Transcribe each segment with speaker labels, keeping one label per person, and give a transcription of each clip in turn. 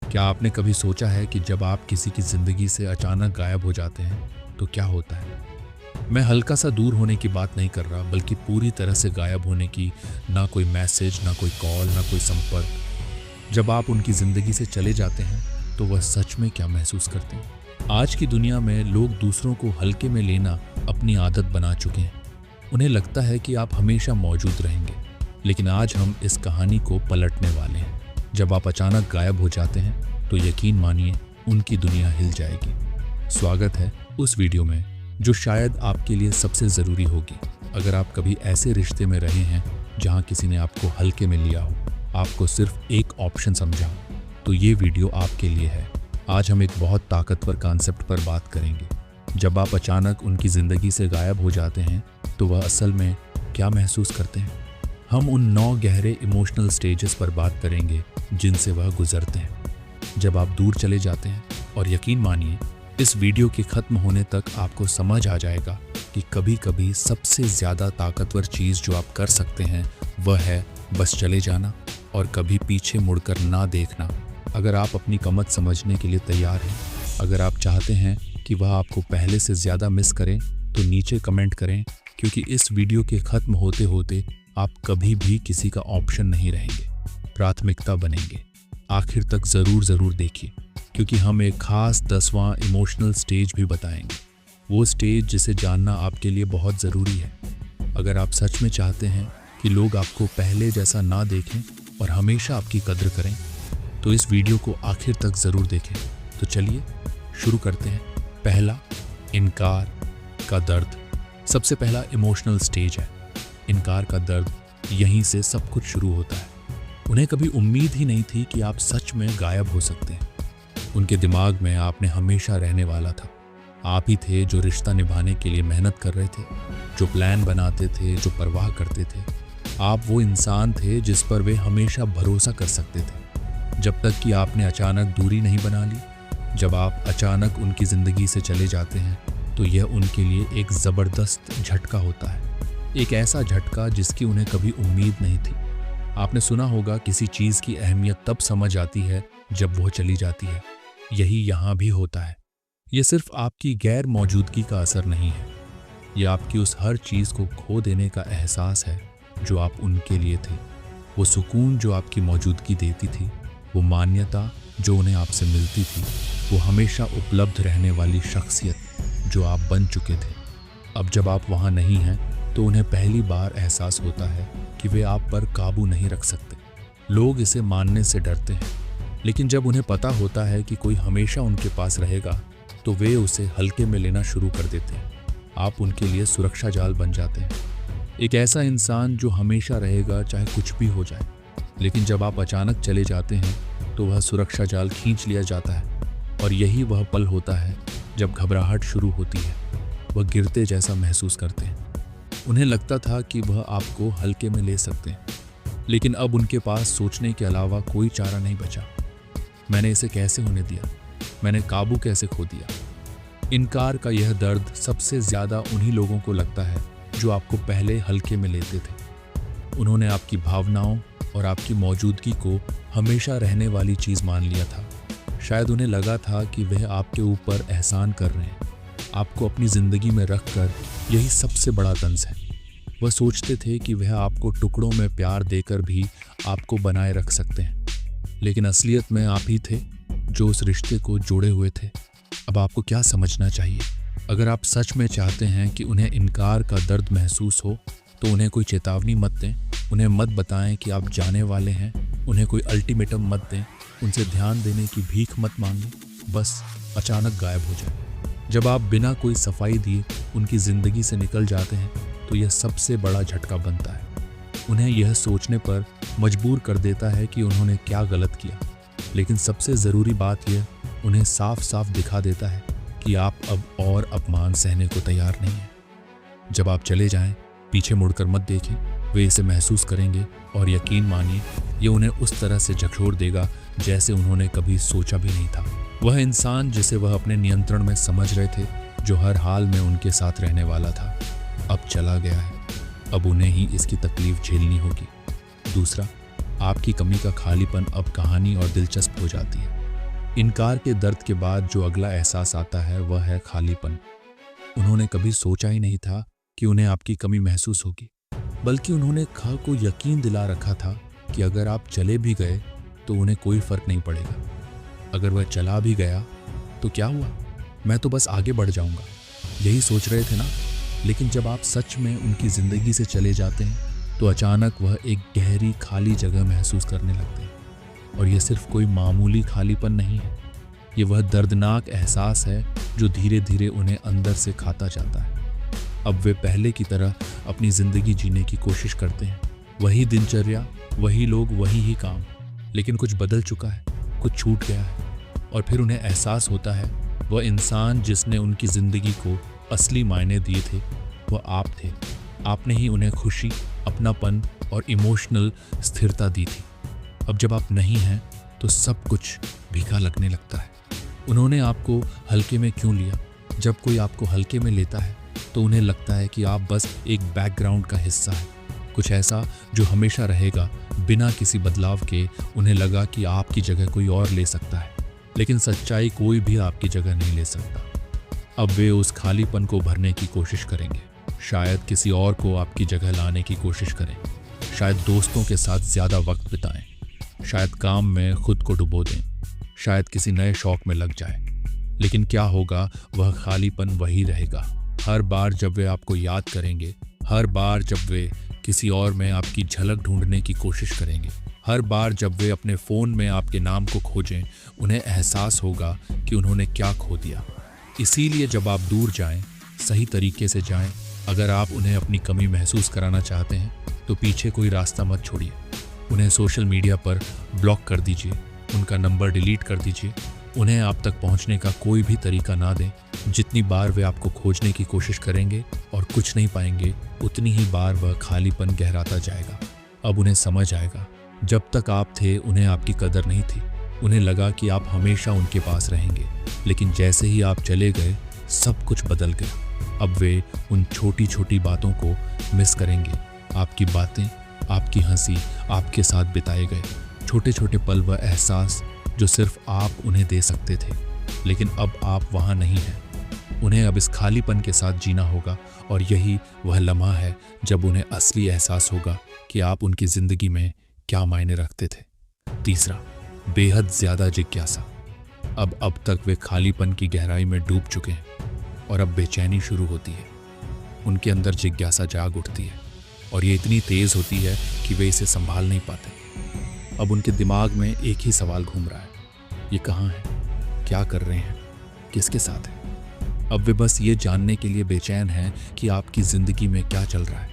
Speaker 1: क्या आपने कभी सोचा है कि जब आप किसी की ज़िंदगी से अचानक गायब हो जाते हैं तो क्या होता है? मैं हल्का सा दूर होने की बात नहीं कर रहा, बल्कि पूरी तरह से गायब होने की। ना कोई मैसेज, ना कोई कॉल, ना कोई संपर्क। जब आप उनकी ज़िंदगी से चले जाते हैं तो वह सच में क्या महसूस करते हैं? आज की दुनिया में लोग दूसरों को हल्के में लेना अपनी आदत बना चुके हैं। उन्हें लगता है कि आप हमेशा मौजूद रहेंगे, लेकिन आज हम इस कहानी को पलटने वाले हैं। जब आप अचानक गायब हो जाते हैं तो यकीन मानिए, उनकी दुनिया हिल जाएगी। स्वागत है उस वीडियो में जो शायद आपके लिए सबसे ज़रूरी होगी। अगर आप कभी ऐसे रिश्ते में रहे हैं जहां किसी ने आपको हल्के में लिया हो, आपको सिर्फ एक ऑप्शन समझा हो, तो ये वीडियो आपके लिए है। आज हम एक बहुत ताकतवर कॉन्सेप्ट पर बात करेंगे। जब आप अचानक उनकी ज़िंदगी से गायब हो जाते हैं तो वह असल में क्या महसूस करते हैं। हम उन 9 गहरे इमोशनल स्टेजेस पर बात करेंगे जिनसे वह गुजरते हैं जब आप दूर चले जाते हैं। और यकीन मानिए, इस वीडियो के ख़त्म होने तक आपको समझ आ जाएगा कि कभी कभी सबसे ज़्यादा ताकतवर चीज़ जो आप कर सकते हैं वह है बस चले जाना और कभी पीछे मुड़कर ना देखना। अगर आप अपनी कमत समझने के लिए तैयार हैं, अगर आप चाहते हैं कि वह आपको पहले से ज़्यादा मिस करें, तो नीचे कमेंट करें, क्योंकि इस वीडियो के ख़त्म होते होते आप कभी भी किसी का ऑप्शन नहीं रहेंगे, प्राथमिकता बनेंगे। आखिर तक ज़रूर देखिए, क्योंकि हम एक ख़ास 10वां इमोशनल स्टेज भी बताएंगे। वो स्टेज जिसे जानना आपके लिए बहुत ज़रूरी है। अगर आप सच में चाहते हैं कि लोग आपको पहले जैसा ना देखें और हमेशा आपकी कद्र करें, तो इस वीडियो को आखिर तक ज़रूर देखें। तो चलिए शुरू करते हैं। पहला, इनकार का दर्द। सबसे पहला इमोशनल स्टेज है इनकार का दर्द। यहीं से सब कुछ शुरू होता है। उन्हें कभी उम्मीद ही नहीं थी कि आप सच में गायब हो सकते हैं। उनके दिमाग में आपने हमेशा रहने वाला था। आप ही थे जो रिश्ता निभाने के लिए मेहनत कर रहे थे, जो प्लान बनाते थे, जो परवाह करते थे। आप वो इंसान थे जिस पर वे हमेशा भरोसा कर सकते थे, जब तक कि आपने अचानक दूरी नहीं बना ली। जब आप अचानक उनकी ज़िंदगी से चले जाते हैं तो यह उनके लिए एक ज़बरदस्त झटका होता है। एक ऐसा झटका जिसकी उन्हें कभी उम्मीद नहीं थी। आपने सुना होगा, किसी चीज़ की अहमियत तब समझ आती है जब वह चली जाती है। यही यहाँ भी होता है। यह सिर्फ आपकी गैर मौजूदगी का असर नहीं है, यह आपकी उस हर चीज़ को खो देने का एहसास है जो आप उनके लिए थे। वो सुकून जो आपकी मौजूदगी देती थी, वो मान्यता जो उन्हें आपसे मिलती थी, वो हमेशा उपलब्ध रहने वाली शख्सियत जो आप बन चुके थे। अब जब आप वहाँ नहीं हैं तो उन्हें पहली बार एहसास होता है कि वे आप पर काबू नहीं रख सकते। लोग इसे मानने से डरते हैं, लेकिन जब उन्हें पता होता है कि कोई हमेशा उनके पास रहेगा तो वे उसे हल्के में लेना शुरू कर देते हैं। आप उनके लिए सुरक्षा जाल बन जाते हैं, एक ऐसा इंसान जो हमेशा रहेगा चाहे कुछ भी हो जाए। लेकिन जब आप अचानक चले जाते हैं तो वह सुरक्षा जाल खींच लिया जाता है। और यही वह पल होता है जब घबराहट शुरू होती है। वह गिरते जैसा महसूस करते हैं। उन्हें लगता था कि वह आपको हल्के में ले सकते हैं, लेकिन अब उनके पास सोचने के अलावा कोई चारा नहीं बचा। मैंने इसे कैसे होने दिया? मैंने काबू कैसे खो दिया? इनकार का यह दर्द सबसे ज़्यादा उन्हीं लोगों को लगता है जो आपको पहले हल्के में लेते थे। उन्होंने आपकी भावनाओं और आपकी मौजूदगी को हमेशा रहने वाली चीज़ मान लिया था। शायद उन्हें लगा था कि वह आपके ऊपर एहसान कर रहे हैं, आपको अपनी ज़िंदगी में रख कर। यही सबसे बड़ा तंज है। वह सोचते थे कि वह आपको टुकड़ों में प्यार देकर भी आपको बनाए रख सकते हैं, लेकिन असलियत में आप ही थे जो उस रिश्ते को जोड़े हुए थे। अब आपको क्या समझना चाहिए? अगर आप सच में चाहते हैं कि उन्हें इनकार का दर्द महसूस हो, तो उन्हें कोई चेतावनी मत दें। उन्हें मत बताएं कि आप जाने वाले हैं। उन्हें कोई अल्टीमेटम मत दें। उनसे ध्यान देने की भीख मत मांगें। बस अचानक गायब हो जाए। जब आप बिना कोई सफाई दिए उनकी ज़िंदगी से निकल जाते हैं तो यह सबसे बड़ा झटका बनता है। उन्हें यह सोचने पर मजबूर कर देता है कि उन्होंने क्या गलत किया, लेकिन सबसे ज़रूरी बात यह उन्हें साफ साफ दिखा देता है कि आप अब और अपमान सहने को तैयार नहीं हैं। जब आप चले जाएं, पीछे मुड़कर मत देखें। वे इसे महसूस करेंगे और यकीन मानिए, ये उन्हें उस तरह से झकझोर देगा जैसे उन्होंने कभी सोचा भी नहीं था। वह इंसान जिसे वह अपने नियंत्रण में समझ रहे थे, जो हर हाल में उनके साथ रहने वाला था, अब चला गया है। अब उन्हें ही इसकी तकलीफ झेलनी होगी। दूसरा, आपकी कमी का खालीपन अब कहानी और दिलचस्प हो जाती है। इनकार के दर्द के बाद जो अगला एहसास आता है वह है खालीपन। उन्होंने कभी सोचा ही नहीं था कि उन्हें आपकी कमी महसूस होगी, बल्कि उन्होंने खुद को यकीन दिला रखा था कि अगर आप चले भी गए तो उन्हें कोई फर्क नहीं पड़ेगा। अगर वह चला भी गया तो क्या हुआ, मैं तो बस आगे बढ़ जाऊंगा, यही सोच रहे थे ना। लेकिन जब आप सच में उनकी ज़िंदगी से चले जाते हैं तो अचानक वह एक गहरी खाली जगह महसूस करने लगते हैं। और यह सिर्फ कोई मामूली खालीपन नहीं है, ये वह दर्दनाक एहसास है जो धीरे धीरे उन्हें अंदर से खाता जाता है। अब वे पहले की तरह अपनी ज़िंदगी जीने की कोशिश करते हैं, वही दिनचर्या, वही लोग, वही ही काम, लेकिन कुछ बदल चुका है, कुछ छूट गया है। और फिर उन्हें एहसास होता है वह इंसान जिसने उनकी ज़िंदगी को असली मायने दिए थे वह आप थे। आपने ही उन्हें खुशी, अपनापन और इमोशनल स्थिरता दी थी। अब जब आप नहीं हैं तो सब कुछ फीका लगने लगता है। उन्होंने आपको हल्के में क्यों लिया? जब कोई आपको हल्के में लेता है तो उन्हें लगता है कि आप बस एक बैकग्राउंड का हिस्सा है, कुछ ऐसा जो हमेशा रहेगा बिना किसी बदलाव के। उन्हें लगा कि आपकी जगह कोई और ले सकता है, लेकिन सच्चाई कोई भी आपकी जगह नहीं ले सकता। अब वे उस खालीपन को भरने की कोशिश करेंगे, शायद किसी और को आपकी जगह लाने की कोशिश करें, शायद दोस्तों के साथ ज़्यादा वक्त बिताएं, शायद काम में खुद को डुबो दें, शायद किसी नए शौक में लग जाए। लेकिन क्या होगा, वह खालीपन वही रहेगा। हर बार जब वे आपको याद करेंगे, हर बार जब वे किसी और में आपकी झलक ढूंढने की कोशिश करेंगे, हर बार जब वे अपने फ़ोन में आपके नाम को खोजें, उन्हें एहसास होगा कि उन्होंने क्या खो दिया। इसीलिए जब आप दूर जाएं, सही तरीके से जाएं। अगर आप उन्हें अपनी कमी महसूस कराना चाहते हैं तो पीछे कोई रास्ता मत छोड़िए। उन्हें सोशल मीडिया पर ब्लॉक कर दीजिए, उनका नंबर डिलीट कर दीजिए, उन्हें आप तक पहुंचने का कोई भी तरीका ना दें। जितनी बार वे आपको खोजने की कोशिश करेंगे और कुछ नहीं पाएंगे, उतनी ही बार वह खालीपन गहराता जाएगा। अब उन्हें समझ आएगा, जब तक आप थे उन्हें आपकी कदर नहीं थी। उन्हें लगा कि आप हमेशा उनके पास रहेंगे, लेकिन जैसे ही आप चले गए सब कुछ बदल गया। अब वे उन छोटी छोटी बातों को मिस करेंगे, आपकी बातें, आपकी हंसी, आपके साथ बिताए गए छोटे छोटे पल, वह एहसास जो सिर्फ आप उन्हें दे सकते थे। लेकिन अब आप वहाँ नहीं हैं। उन्हें अब इस खालीपन के साथ जीना होगा, और यही वह लम्हा है जब उन्हें असली एहसास होगा कि आप उनकी ज़िंदगी में क्या मायने रखते थे। तीसरा, बेहद ज़्यादा जिज्ञासा। अब तक वे खालीपन की गहराई में डूब चुके हैं और अब बेचैनी शुरू होती है। उनके अंदर जिज्ञासा जाग उठती है और ये इतनी तेज़ होती है कि वे इसे संभाल नहीं पाते। अब उनके दिमाग में एक ही सवाल घूम रहा है, ये कहाँ है, क्या कर रहे हैं, किसके साथ है। अब वे बस ये जानने के लिए बेचैन हैं कि आपकी ज़िंदगी में क्या चल रहा है,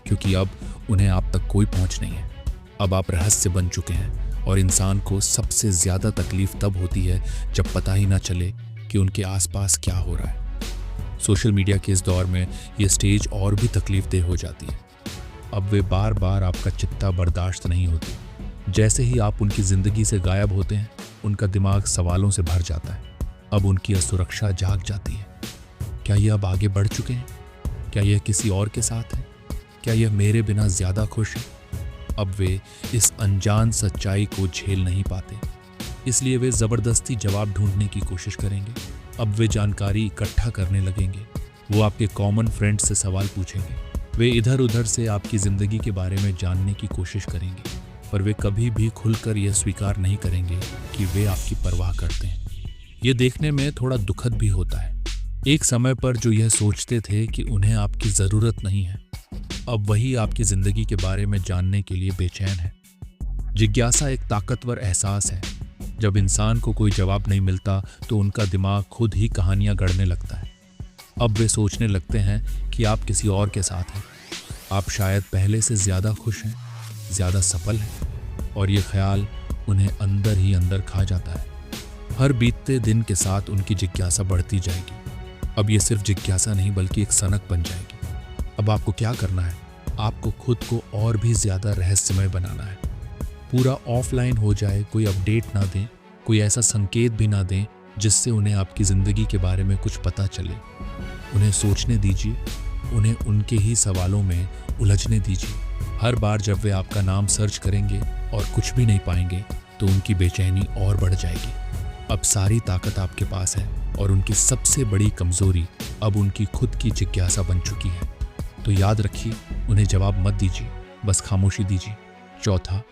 Speaker 1: क्योंकि अब उन्हें आप तक कोई पहुँच नहीं है। अब आप रहस्य बन चुके हैं, और इंसान को सबसे ज़्यादा तकलीफ तब होती है जब पता ही ना चले कि उनके आसपास क्या हो रहा है। सोशल मीडिया के इस दौर में ये स्टेज और भी तकलीफदेह हो जाती है। अब वे बार बार आपका चित्ता बर्दाश्त नहीं होती। जैसे ही आप उनकी ज़िंदगी से गायब होते हैं, उनका दिमाग सवालों से भर जाता है। अब उनकी असुरक्षा जाग जाती है। क्या ये अब आगे बढ़ चुके हैं? क्या यह किसी और के साथ है? क्या यह मेरे बिना ज़्यादा खुश है? अब वे इस अनजान सच्चाई को झेल नहीं पाते, इसलिए वे ज़बरदस्ती जवाब ढूंढने की कोशिश करेंगे। अब वे जानकारी इकट्ठा करने लगेंगे। वो आपके कॉमन फ्रेंड से सवाल पूछेंगे। वे इधर उधर से आपकी ज़िंदगी के बारे में जानने की कोशिश करेंगे, पर वे कभी भी खुलकर यह स्वीकार नहीं करेंगे कि वे आपकी परवाह करते हैं। ये देखने में थोड़ा दुखद भी होता है। एक समय पर जो यह सोचते थे कि उन्हें आपकी ज़रूरत नहीं है, अब वही आपकी ज़िंदगी के बारे में जानने के लिए बेचैन है। जिज्ञासा एक ताकतवर एहसास है। जब इंसान को कोई जवाब नहीं मिलता तो उनका दिमाग खुद ही कहानियाँ गढ़ने लगता है। अब वे सोचने लगते हैं कि आप किसी और के साथ हैं। आप शायद पहले से ज़्यादा खुश हैं, ज़्यादा सफल हैं, और ये ख्याल उन्हें अंदर ही अंदर खा जाता है। हर बीतते दिन के साथ उनकी जिज्ञासा बढ़ती जाएगी। अब ये सिर्फ जिज्ञासा नहीं बल्कि एक सनक बन जाएगी। अब आपको क्या करना है? आपको खुद को और भी ज़्यादा रहस्यमय बनाना है। पूरा ऑफलाइन हो जाए, कोई अपडेट ना दें, कोई ऐसा संकेत भी ना दें जिससे उन्हें आपकी ज़िंदगी के बारे में कुछ पता चले। उन्हें सोचने दीजिए, उन्हें उनके ही सवालों में उलझने दीजिए। हर बार जब वे आपका नाम सर्च करेंगे और कुछ भी नहीं पाएंगे तो उनकी बेचैनी और बढ़ जाएगी। अब सारी ताकत आपके पास है और उनकी सबसे बड़ी कमजोरी अब उनकी खुद की जिज्ञासा बन चुकी है। तो याद रखिए, उन्हें जवाब मत दीजिए, बस खामोशी दीजिए। चौथा,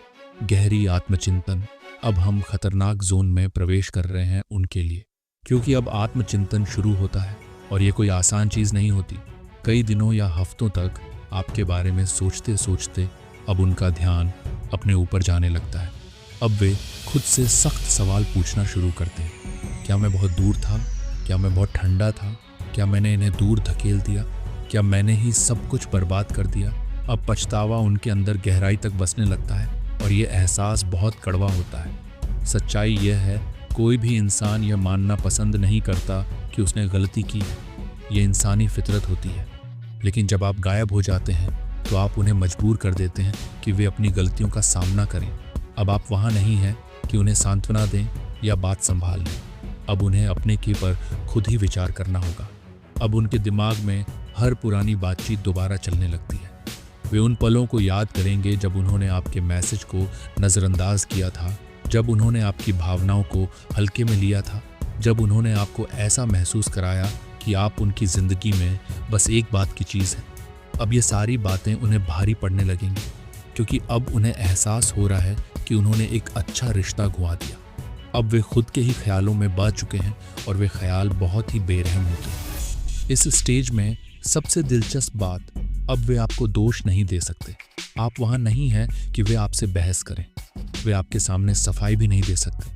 Speaker 1: गहरी आत्मचिंतन। अब हम खतरनाक जोन में प्रवेश कर रहे हैं उनके लिए, क्योंकि अब आत्मचिंतन शुरू होता है और ये कोई आसान चीज़ नहीं होती। कई दिनों या हफ्तों तक आपके बारे में सोचते सोचते अब उनका ध्यान अपने ऊपर जाने लगता है। अब वे खुद से सख्त सवाल पूछना शुरू करते हैं। क्या मैं बहुत दूर था? क्या मैं बहुत ठंडा था? क्या मैंने इन्हें दूर धकेल दिया? क्या मैंने ही सब कुछ बर्बाद कर दिया? अब पछतावा उनके अंदर गहराई तक बसने लगता है और ये एहसास बहुत कड़वा होता है। सच्चाई यह है, कोई भी इंसान यह मानना पसंद नहीं करता कि उसने गलती की है। ये इंसानी फितरत होती है। लेकिन जब आप गायब हो जाते हैं तो आप उन्हें मजबूर कर देते हैं कि वे अपनी गलतियों का सामना करें। अब आप वहाँ नहीं हैं कि उन्हें सांत्वना दें या बात संभाल लें। अब उन्हें अपने के पर खुद ही विचार करना होगा। अब उनके दिमाग में हर पुरानी बातचीत दोबारा चलने लगती है। वे उन पलों को याद करेंगे जब उन्होंने आपके मैसेज को नज़रअंदाज किया था, जब उन्होंने आपकी भावनाओं को हल्के में लिया था, जब उन्होंने आपको ऐसा महसूस कराया कि आप उनकी ज़िंदगी में बस एक बात की चीज़ है। अब ये सारी बातें उन्हें भारी पड़ने लगेंगी, क्योंकि अब उन्हें एहसास हो रहा है कि उन्होंने एक अच्छा रिश्ता गुआ दिया। अब वे खुद के ही ख्यालों में बह चुके हैं और वे ख्याल बहुत ही बेरहम होते हैं। इस स्टेज में सबसे दिलचस्प बात, अब वे आपको दोष नहीं दे सकते। आप वहाँ नहीं हैं कि वे आपसे बहस करें। वे आपके सामने सफाई भी नहीं दे सकते।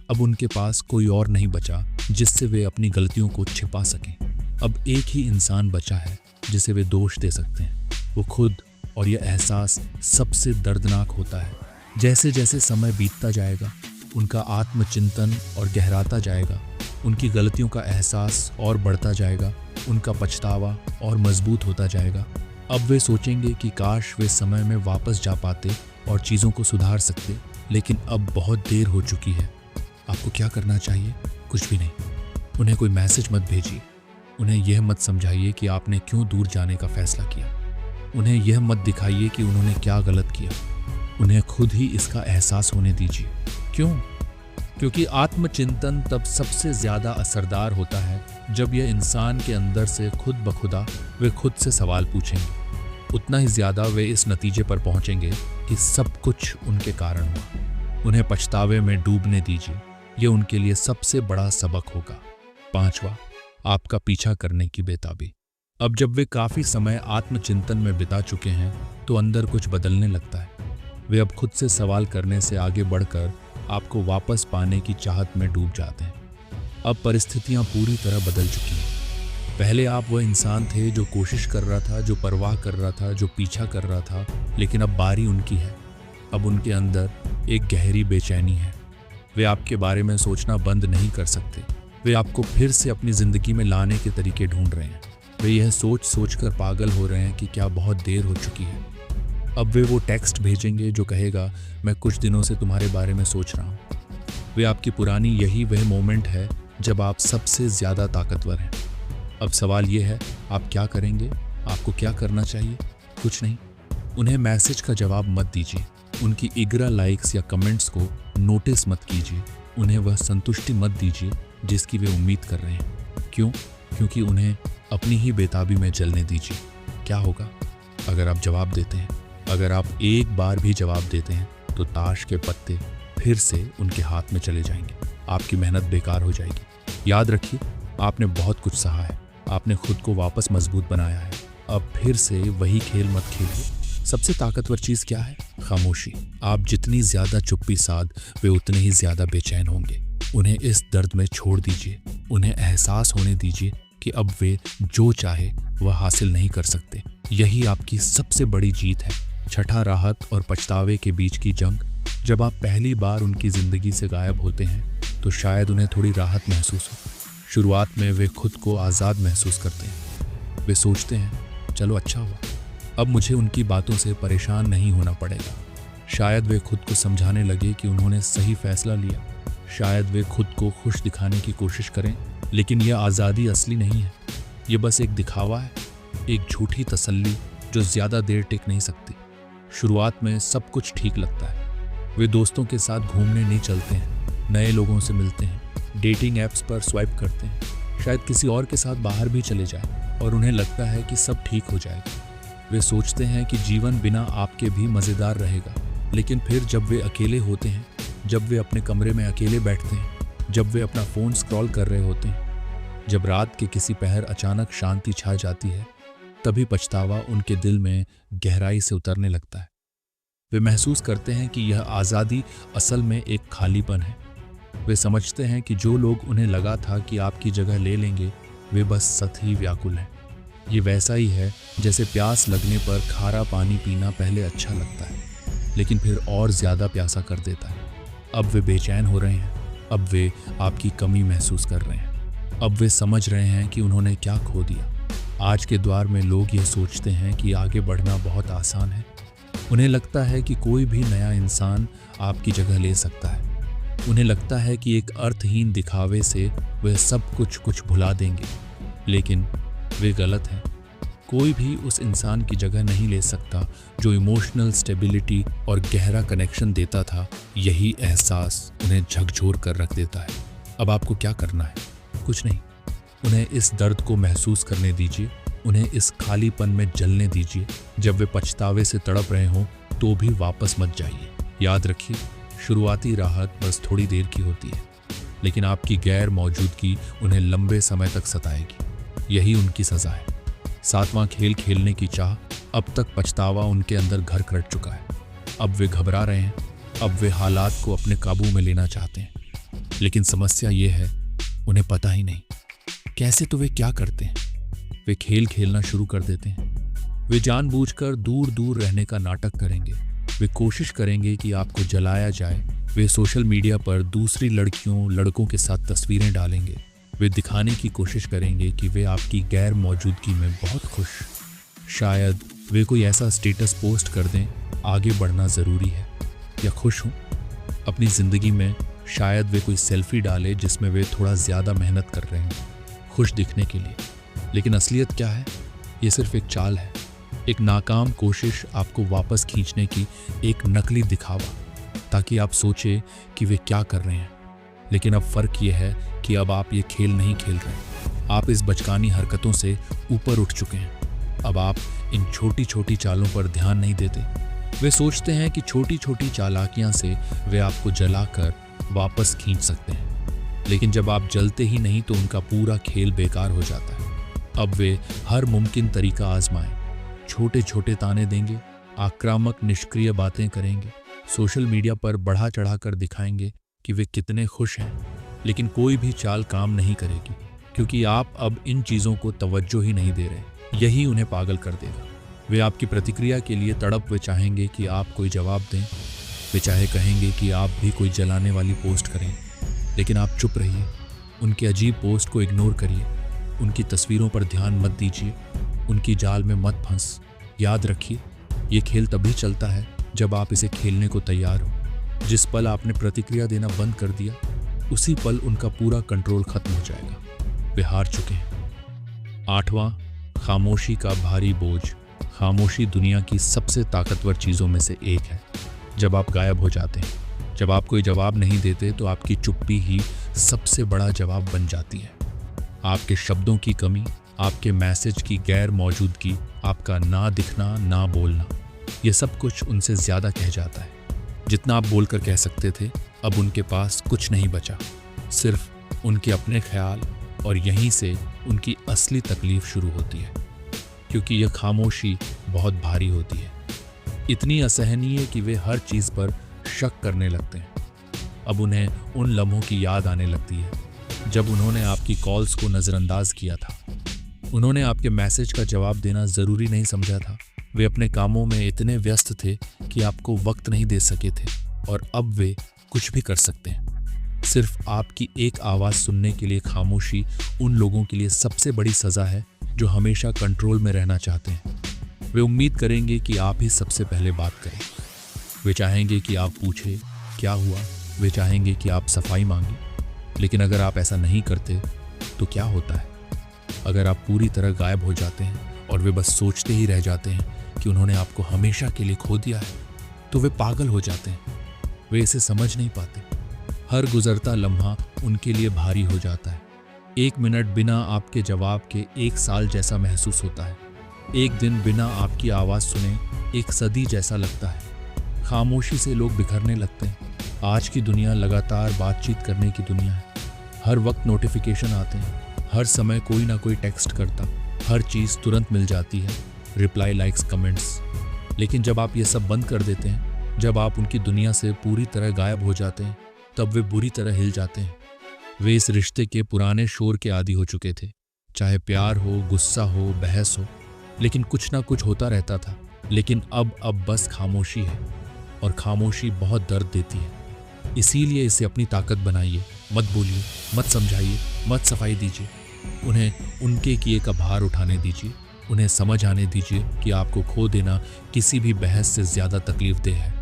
Speaker 1: अब उनके पास कोई और नहीं बचा जिससे वे अपनी गलतियों को छिपा सकें। अब एक ही इंसान बचा है जिसे वे दोष दे सकते हैं, वो खुद। और यह एहसास सबसे दर्दनाक होता है। जैसे जैसे समय बीतता जाएगा, उनका आत्मचिंतन और गहराता जाएगा, उनकी गलतियों का एहसास और बढ़ता जाएगा, उनका पछतावा और मजबूत होता जाएगा। अब वे सोचेंगे कि काश वे समय में वापस जा पाते और चीज़ों को सुधार सकते, लेकिन अब बहुत देर हो चुकी है। आपको क्या करना चाहिए? कुछ भी नहीं। उन्हें कोई मैसेज मत भेजिए। उन्हें यह मत समझाइए कि आपने क्यों दूर जाने का फैसला किया। उन्हें यह मत दिखाइए कि उन्होंने क्या गलत किया। उन्हें खुद ही इसका एहसास होने दीजिए। क्यों? क्योंकि आत्मचिंतन तब सबसे ज़्यादा असरदार होता है जब यह इंसान के अंदर से खुद ब खुदा वे खुद से सवाल पूछेंगे। उतना ही ज़्यादा वे इस नतीजे पर पहुंचेंगे कि सब कुछ उनके कारण हुआ। उन्हें पछतावे में डूबने दीजिए। यह उनके लिए सबसे बड़ा सबक होगा। 5वां, आपका पीछा करने की बेताबी। अब जब वे काफ़ी समय आत्मचिंतन में बिता चुके हैं तो अंदर कुछ बदलने लगता है। वे अब खुद से सवाल करने से आगे बढ़कर आपको वापस पाने की चाहत में डूब जाते हैं। अब परिस्थितियां पूरी तरह बदल चुकी हैं। पहले आप वह इंसान थे जो कोशिश कर रहा था, जो परवाह कर रहा था, जो पीछा कर रहा था, लेकिन अब बारी उनकी है। अब उनके अंदर एक गहरी बेचैनी है। वे आपके बारे में सोचना बंद नहीं कर सकते। वे आपको फिर से अपनी ज़िंदगी में लाने के तरीके ढूंढ रहे हैं। वे यह सोच सोच कर पागल हो रहे हैं कि क्या बहुत देर हो चुकी है। अब वे वो टेक्स्ट भेजेंगे जो कहेगा, मैं कुछ दिनों से तुम्हारे बारे में सोच रहा हूँ। वे आपकी पुरानी यही वह मोमेंट है जब आप सबसे ज़्यादा ताकतवर हैं। अब सवाल ये है, आप क्या करेंगे? आपको क्या करना चाहिए? कुछ नहीं। उन्हें मैसेज का जवाब मत दीजिए। उनकी इगरा लाइक्स या कमेंट्स को नोटिस मत कीजिए। उन्हें वह संतुष्टि मत दीजिए जिसकी वे उम्मीद कर रहे हैं। क्यों? क्योंकि उन्हें अपनी ही बेताबी में जलने दीजिए। क्या होगा अगर आप जवाब देते हैं? अगर आप एक बार भी जवाब देते हैं तो ताश के पत्ते फिर से उनके हाथ में चले जाएंगे। आपकी मेहनत बेकार हो जाएगी। याद रखिए, आपने बहुत कुछ सहा है। आपने खुद को वापस मजबूत बनाया है। अब फिर से वही खेल मत खेलिए। सबसे ताकतवर चीज़ क्या है? खामोशी। आप जितनी ज़्यादा चुप्पी साध, वे उतने ही ज़्यादा बेचैन होंगे। उन्हें इस दर्द में छोड़ दीजिए। उन्हें एहसास होने दीजिए कि अब वे जो चाहे वह हासिल नहीं कर सकते। यही आपकी सबसे बड़ी जीत है। छठा, राहत और पछतावे के बीच की जंग। जब आप पहली बार उनकी ज़िंदगी से गायब होते हैं तो शायद उन्हें थोड़ी राहत महसूस हो। शुरुआत में वे खुद को आज़ाद महसूस करते हैं। वे सोचते हैं, चलो अच्छा हुआ, अब मुझे उनकी बातों से परेशान नहीं होना पड़ेगा। शायद वे खुद को समझाने लगे कि उन्होंने सही फैसला लिया। शायद वे खुद को खुश दिखाने की कोशिश करें, लेकिन यह आज़ादी असली नहीं है। ये बस एक दिखावा है, एक झूठी तसल्ली जो ज़्यादा देर टिक नहीं सकती। शुरुआत में सब कुछ ठीक लगता है। वे दोस्तों के साथ घूमने नहीं चलते हैं, नए लोगों से मिलते हैं, डेटिंग ऐप्स पर स्वाइप करते हैं, शायद किसी और के साथ बाहर भी चले जाएं और उन्हें लगता है कि सब ठीक हो जाएगा। वे सोचते हैं कि जीवन बिना आपके भी मज़ेदार रहेगा, लेकिन फिर जब वे अकेले होते हैं, जब वे अपने कमरे में अकेले बैठते हैं, जब वे अपना फ़ोन स्क्रॉल कर रहे होते हैं, जब रात के किसी पहर अचानक शांति छा जाती है, तभी पछतावा उनके दिल में गहराई से उतरने लगता है। वे महसूस करते हैं कि यह आज़ादी असल में एक खालीपन है। वे समझते हैं कि जो लोग उन्हें लगा था कि आपकी जगह ले लेंगे, वे बस सत ही व्याकुल हैं। ये वैसा ही है जैसे प्यास लगने पर खारा पानी पीना पहले अच्छा लगता है, लेकिन फिर और ज़्यादा प्यासा कर देता है। अब वे बेचैन हो रहे हैं, अब वे आपकी कमी महसूस कर रहे हैं, अब वे समझ रहे हैं कि उन्होंने क्या खो दिया। आज के दौर में लोग यह सोचते हैं कि आगे बढ़ना बहुत आसान है। उन्हें लगता है कि कोई भी नया इंसान आपकी जगह ले सकता है। उन्हें लगता है कि एक अर्थहीन दिखावे से वे सब कुछ भुला देंगे, लेकिन वे गलत हैं। कोई भी उस इंसान की जगह नहीं ले सकता जो इमोशनल स्टेबिलिटी और गहरा कनेक्शन देता था। यही एहसास उन्हें झकझोर कर रख देता है। अब आपको क्या करना है? कुछ नहीं। उन्हें इस दर्द को महसूस करने दीजिए, उन्हें इस खालीपन में जलने दीजिए। जब वे पछतावे से तड़प रहे हों तो भी वापस मत जाइए। याद रखिए, शुरुआती राहत बस थोड़ी देर की होती है, लेकिन आपकी गैर मौजूदगी उन्हें लंबे समय तक सताएगी। यही उनकी सज़ा है। 7वां खेल खेलने की चाह। अब तक पछतावा उनके अंदर घर कर चुका है। अब वे घबरा रहे हैं, अब वे हालात को अपने काबू में लेना चाहते हैं। लेकिन समस्या ये है, उन्हें पता ही नहीं कैसे। तो वे क्या करते हैं? वे खेल खेलना शुरू कर देते हैं। वे जानबूझकर दूर दूर रहने का नाटक करेंगे। वे कोशिश करेंगे कि आपको जलाया जाए। वे सोशल मीडिया पर दूसरी लड़कियों लड़कों के साथ तस्वीरें डालेंगे। वे दिखाने की कोशिश करेंगे कि वे आपकी गैर मौजूदगी में बहुत खुश। शायद वे कोई ऐसा स्टेटस पोस्ट कर दें, आगे बढ़ना ज़रूरी है या खुश हूँ अपनी ज़िंदगी में। शायद वे कोई सेल्फी डाले जिसमें वे थोड़ा ज़्यादा मेहनत कर रहे हैं, खुश दिखने के लिए। लेकिन असलियत क्या है? ये सिर्फ एक चाल है, एक नाकाम कोशिश आपको वापस खींचने की, एक नकली दिखावा, ताकि आप सोचें कि वे क्या कर रहे हैं। लेकिन अब फ़र्क ये है कि अब आप ये खेल नहीं खेल रहे। आप इस बचकानी हरकतों से ऊपर उठ चुके हैं। अब आप इन छोटी छोटी चालों पर ध्यान नहीं देते। वे सोचते हैं कि छोटी छोटी चालाकियां से वे आपको जलाकर वापस खींच सकते हैं, लेकिन जब आप जलते ही नहीं तो उनका पूरा खेल बेकार हो जाता है। अब वे हर मुमकिन तरीका आजमाएं, छोटे छोटे ताने देंगे, आक्रामक निष्क्रिय बातें करेंगे, सोशल मीडिया पर बढ़ा चढ़ा कर दिखाएंगे कि वे कितने खुश हैं। लेकिन कोई भी चाल काम नहीं करेगी, क्योंकि आप अब इन चीज़ों को तवज्जो ही नहीं दे रहे। यही उन्हें पागल कर देगा। वे आपकी प्रतिक्रिया के लिए तड़प वे चाहेंगे कि आप कोई जवाब दें। वे चाहे कहेंगे कि आप भी कोई जलाने वाली पोस्ट करें, लेकिन आप चुप रहिए। उनके अजीब पोस्ट को इग्नोर करिए। उनकी तस्वीरों पर ध्यान मत दीजिए। उनकी जाल में मत फंस। याद रखिए, ये खेल तभी चलता है जब आप इसे खेलने को तैयार हो। जिस पल आपने प्रतिक्रिया देना बंद कर दिया, उसी पल उनका पूरा कंट्रोल खत्म हो जाएगा। वे हार चुके हैं। 8वां, खामोशी का भारी बोझ। खामोशी दुनिया की सबसे ताकतवर चीज़ों में से एक है। जब आप गायब हो जाते हैं, जब आप कोई जवाब नहीं देते, तो आपकी चुप्पी ही सबसे बड़ा जवाब बन जाती है। आपके शब्दों की कमी, आपके मैसेज की गैर मौजूदगी, आपका ना दिखना, ना बोलना, ये सब कुछ उनसे ज़्यादा कह जाता है। जितना आप बोलकर कह सकते थे, अब उनके पास कुछ नहीं बचा, सिर्फ उनके अपने ख्याल। और यहीं से उनकी असली तकलीफ शुरू होती है, क्योंकि यह खामोशी बहुत भारी होती है, इतनी असहनीय कि वे हर चीज़ पर शक करने लगते हैं। अब उन्हें उन लम्हों की याद आने लगती है जब उन्होंने आपकी कॉल्स को नज़रअंदाज किया था। उन्होंने आपके मैसेज का जवाब देना ज़रूरी नहीं समझा था। वे अपने कामों में इतने व्यस्त थे कि आपको वक्त नहीं दे सके थे, और अब वे कुछ भी कर सकते हैं। सिर्फ आपकी एक आवाज़ सुनने के लिए खामोशी उन लोगों के लिए सबसे बड़ी सज़ा है जो हमेशा कंट्रोल में रहना चाहते हैं। वे उम्मीद करेंगे कि आप ही सबसे पहले बात करें। वे चाहेंगे कि आप पूछें क्या हुआ, वे चाहेंगे कि आप सफाई मांगें। लेकिन अगर आप ऐसा नहीं करते तो क्या होता है? अगर आप पूरी तरह गायब हो जाते हैं और वे बस सोचते ही रह जाते हैं कि उन्होंने आपको हमेशा के लिए खो दिया है, तो वे पागल हो जाते हैं। वे इसे समझ नहीं पाते। हर गुजरता लम्हा उनके लिए भारी हो जाता है। 1 मिनट बिना आपके जवाब के 1 साल जैसा महसूस होता है। एक दिन बिना आपकी आवाज़ सुने 1 सदी जैसा लगता है। खामोशी से लोग बिखरने लगते हैं। आज की दुनिया लगातार बातचीत करने की दुनिया है। हर वक्त नोटिफिकेशन आते हैं, हर समय कोई ना कोई टेक्स्ट करता, हर चीज़ तुरंत मिल जाती है, रिप्लाई, लाइक्स, कमेंट्स। लेकिन जब आप ये सब बंद कर देते हैं, जब आप उनकी दुनिया से पूरी तरह गायब हो जाते हैं, तब वे बुरी तरह हिल जाते हैं। वे इस रिश्ते के पुराने शोर के आदी हो चुके थे, चाहे प्यार हो, गुस्सा हो, बहस हो, लेकिन कुछ ना कुछ होता रहता था। लेकिन अब बस खामोशी है, और खामोशी बहुत दर्द देती है। इसीलिए इसे अपनी ताकत बनाइए। मत बोलिए, मत समझाइए, मत सफाई दीजिए। उन्हें उनके किए का भार उठाने दीजिए। उन्हें समझ आने दीजिए कि आपको खो देना किसी भी बहस से ज़्यादा तकलीफदेह है।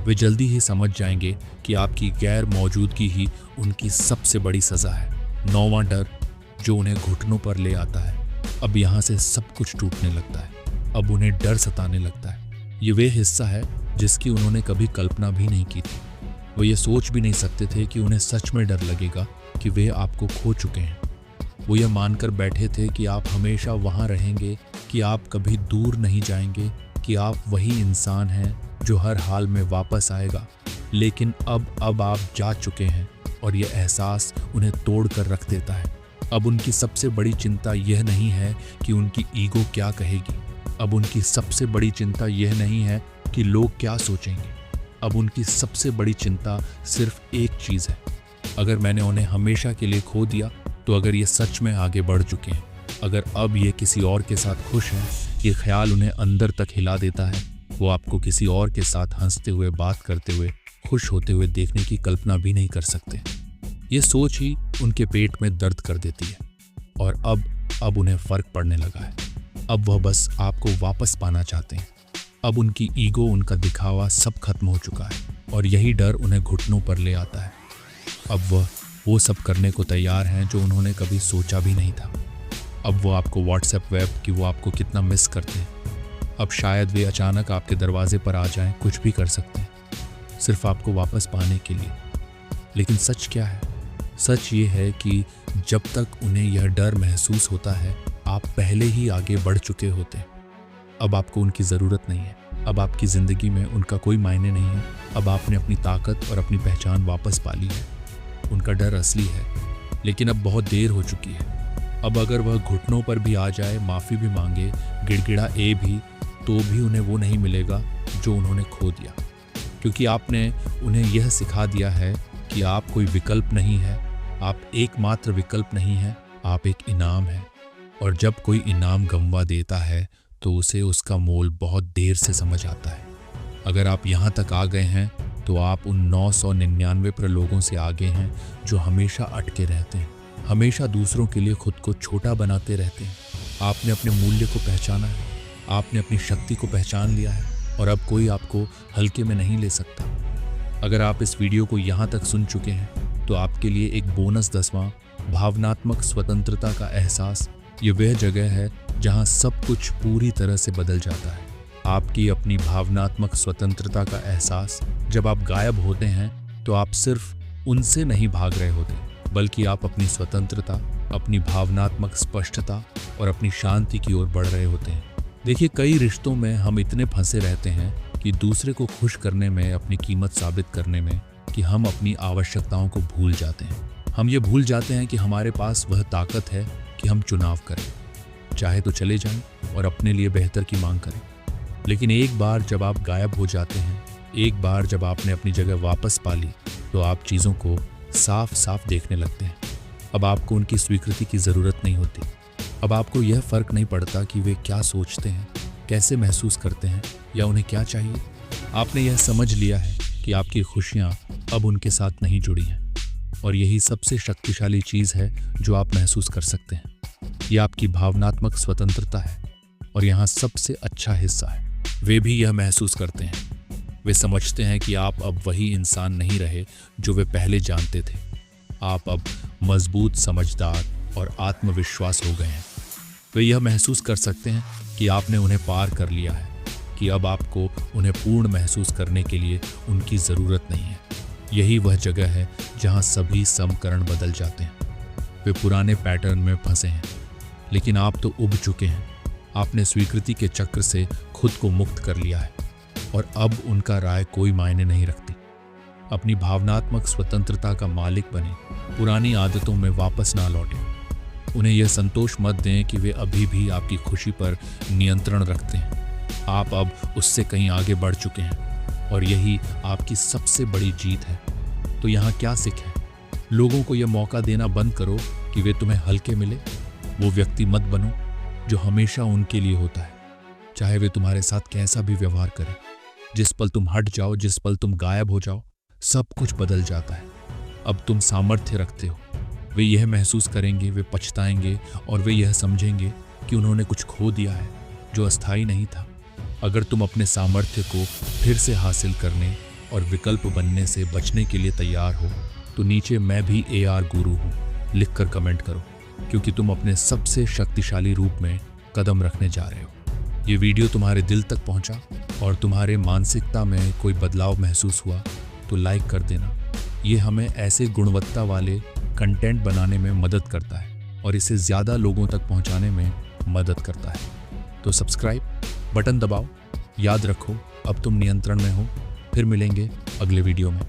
Speaker 1: वे जल्दी ही समझ जाएंगे कि आपकी गैर मौजूदगी ही उनकी सबसे बड़ी सज़ा है। 9वां डर जो उन्हें घुटनों पर ले आता है। अब यहाँ से सब कुछ टूटने लगता है। अब उन्हें डर सताने लगता है। ये वे हिस्सा है जिसकी उन्होंने कभी कल्पना भी नहीं की थी। वो ये सोच भी नहीं सकते थे कि उन्हें सच में डर लगेगा कि वे आपको खो चुके हैं। वो ये मानकर बैठे थे कि आप हमेशा वहाँ रहेंगे, कि आप कभी दूर नहीं जाएंगे, कि आप वही इंसान हैं जो हर हाल में वापस आएगा। लेकिन अब आप जा चुके हैं, और ये एहसास उन्हें तोड़ कर रख देता है। अब उनकी सबसे बड़ी चिंता यह नहीं है कि उनकी ईगो क्या कहेगी। अब उनकी सबसे बड़ी चिंता यह नहीं है कि लोग क्या सोचेंगे। अब उनकी सबसे बड़ी चिंता सिर्फ एक चीज़ है। अगर मैंने उन्हें हमेशा के लिए खो दिया, तो अगर ये सच में आगे बढ़ चुके हैं, अगर अब ये किसी और के साथ खुश हैं, ये ख्याल उन्हें अंदर तक हिला देता है। वो आपको किसी और के साथ हंसते हुए, बात करते हुए, खुश होते हुए देखने की कल्पना भी नहीं कर सकते। ये सोच ही उनके पेट में दर्द कर देती है। और अब उन्हें फ़र्क पड़ने लगा है। अब वह बस आपको वापस पाना चाहते हैं। अब उनकी ईगो, उनका दिखावा सब खत्म हो चुका है, और यही डर उन्हें घुटनों पर ले आता है। अब वह वो सब करने को तैयार हैं जो उन्होंने कभी सोचा भी नहीं था। अब वो आपको व्हाट्सएप वेब कि वो आपको कितना मिस करते हैं। अब शायद वे अचानक आपके दरवाजे पर आ जाएं, कुछ भी कर सकते हैं, सिर्फ आपको वापस पाने के लिए। लेकिन सच क्या है? सच ये है कि जब तक उन्हें यह डर महसूस होता है, आप पहले ही आगे बढ़ चुके होते हैं। अब आपको उनकी ज़रूरत नहीं है। अब आपकी ज़िंदगी में उनका कोई मायने नहीं है। अब आपने अपनी ताकत और अपनी पहचान वापस पा ली है। उनका डर असली है, लेकिन अब बहुत देर हो चुकी है। अब अगर वह घुटनों पर भी आ जाए, माफ़ी भी मांगे, गिड़गिड़ाए भी, तो भी उन्हें वो नहीं मिलेगा जो उन्होंने खो दिया। क्योंकि आपने उन्हें यह सिखा दिया है कि आप कोई विकल्प नहीं है, आप एकमात्र विकल्प नहीं है, आप एक इनाम है। और जब कोई इनाम गंवा देता है, तो उसे उसका मोल बहुत देर से समझ आता है। अगर आप यहाँ तक आ गए हैं, तो आप उन 999 लोगों से आगे हैं जो हमेशा अटके रहते हैं, हमेशा दूसरों के लिए खुद को छोटा बनाते रहते हैं। आपने अपने मूल्य को पहचाना है, आपने अपनी शक्ति को पहचान लिया है, और अब कोई आपको हल्के में नहीं ले सकता। अगर आप इस वीडियो को यहाँ तक सुन चुके हैं, तो आपके लिए एक बोनस 10वां, भावनात्मक स्वतंत्रता का एहसास। ये वह जगह है जहाँ सब कुछ पूरी तरह से बदल जाता है। आपकी अपनी भावनात्मक स्वतंत्रता का एहसास। जब आप गायब होते हैं, तो आप सिर्फ उनसे नहीं भाग रहे होते, बल्कि आप अपनी स्वतंत्रता, अपनी भावनात्मक स्पष्टता और अपनी शांति की ओर बढ़ रहे होते हैं। देखिए, कई रिश्तों में हम इतने फंसे रहते हैं कि दूसरे को खुश करने में, अपनी कीमत साबित करने में, कि हम अपनी आवश्यकताओं को भूल जाते हैं। हम ये भूल जाते हैं कि हमारे पास वह ताकत है कि हम चुनाव करें, चाहे तो चले जाएं और अपने लिए बेहतर की मांग करें। लेकिन एक बार जब आप गायब हो जाते हैं, एक बार जब आपने अपनी जगह वापस पा ली, तो आप चीज़ों को साफ साफ देखने लगते हैं। अब आपको उनकी स्वीकृति की ज़रूरत नहीं होती। अब आपको यह फ़र्क नहीं पड़ता कि वे क्या सोचते हैं, कैसे महसूस करते हैं, या उन्हें क्या चाहिए। आपने यह समझ लिया है कि आपकी खुशियाँ अब उनके साथ नहीं जुड़ी हैं, और यही सबसे शक्तिशाली चीज़ है जो आप महसूस कर सकते हैं। ये आपकी भावनात्मक स्वतंत्रता है, और यहाँ सबसे अच्छा हिस्सा है, वे भी यह महसूस करते हैं। वे समझते हैं कि आप अब वही इंसान नहीं रहे जो वे पहले जानते थे। आप अब मजबूत, समझदार और आत्मविश्वास हो गए हैं। वे यह महसूस कर सकते हैं कि आपने उन्हें पार कर लिया है, कि अब आपको उन्हें पूर्ण महसूस करने के लिए उनकी ज़रूरत नहीं है। यही वह जगह है जहां सभी समीकरण बदल जाते हैं। वे पुराने पैटर्न में फंसे हैं, लेकिन आप तो उब चुके हैं। आपने स्वीकृति के चक्र से खुद को मुक्त कर लिया है और अब उनका राय कोई मायने नहीं रखती। अपनी भावनात्मक स्वतंत्रता का मालिक बने, पुरानी आदतों में वापस ना लौटें। उन्हें यह संतोष मत दें कि वे अभी भी आपकी खुशी पर नियंत्रण रखते हैं। आप अब उससे कहीं आगे बढ़ चुके हैं और यही आपकी सबसे बड़ी जीत है। तो यहाँ क्या सीख है? लोगों को यह मौका देना बंद करो कि वे तुम्हें हल्के मिले। वो व्यक्ति मत बनो जो हमेशा उनके लिए होता है, चाहे वे तुम्हारे साथ कैसा भी व्यवहार करें। जिस पल तुम हट जाओ, जिस पल तुम गायब हो जाओ, सब कुछ बदल जाता है। अब तुम सामर्थ्य रखते हो। वे यह महसूस करेंगे, वे पछताएंगे और वे यह समझेंगे कि उन्होंने कुछ खो दिया है जो अस्थायी नहीं था। अगर तुम अपने सामर्थ्य को फिर से हासिल करने और विकल्प बनने से बचने के लिए तैयार हो तो नीचे मैं भी AR गुरु हूँ लिखकर कमेंट करो, क्योंकि तुम अपने सबसे शक्तिशाली रूप में कदम रखने जा रहे हो। ये वीडियो तुम्हारे दिल तक पहुंचा और तुम्हारे मानसिकता में कोई बदलाव महसूस हुआ तो लाइक कर देना। ये हमें ऐसे गुणवत्ता वाले कंटेंट बनाने में मदद करता है और इसे ज़्यादा लोगों तक पहुंचाने में मदद करता है। तो सब्सक्राइब बटन दबाओ। याद रखो, अब तुम नियंत्रण में हो। फिर मिलेंगे अगले वीडियो में।